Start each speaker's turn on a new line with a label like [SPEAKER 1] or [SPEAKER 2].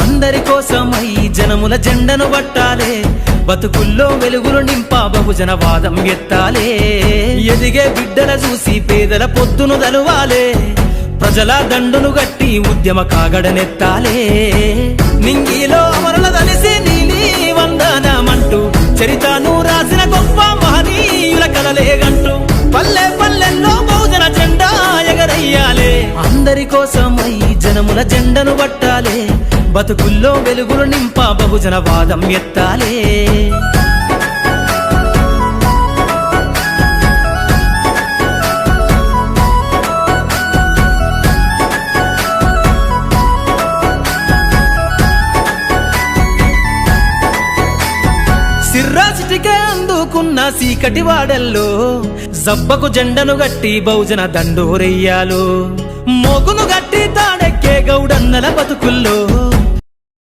[SPEAKER 1] అందరి కోసమై జనముల జెండను పట్టాలే, బతుకుల్లో వెలుగులు నింపా బహుజన వాదం ఎత్తాలే. ఎదిగే బిడ్డల చూసి పేదల పొద్దును దలువాలే, ప్రజల దండును గట్టి ఉద్యమ కాగడనెత్తాలే. నింగిలో అమరుల దలిసి నీలి వందనమంటూ చరితను రాసిన గొప్ప మహనీయుల కలలేగంటూ పల్లె పల్లెల్లో బహుజన జెండా ఎగరయ్యాలే. అందరి కోసమై జనముల జెండను పట్టాలే, బతుకుల్లో వెలుగులు నింపా బహుజన వాదం ఎత్తాలే. సిర్రాసిటికే అందుకున్న సీకటి వాడల్లో జబ్బకు జెండను గట్టి బహుజన దండోరెయ్యాలు. మోగును గట్టి తాడెక్కే గౌడన్నల బతుకుల్లో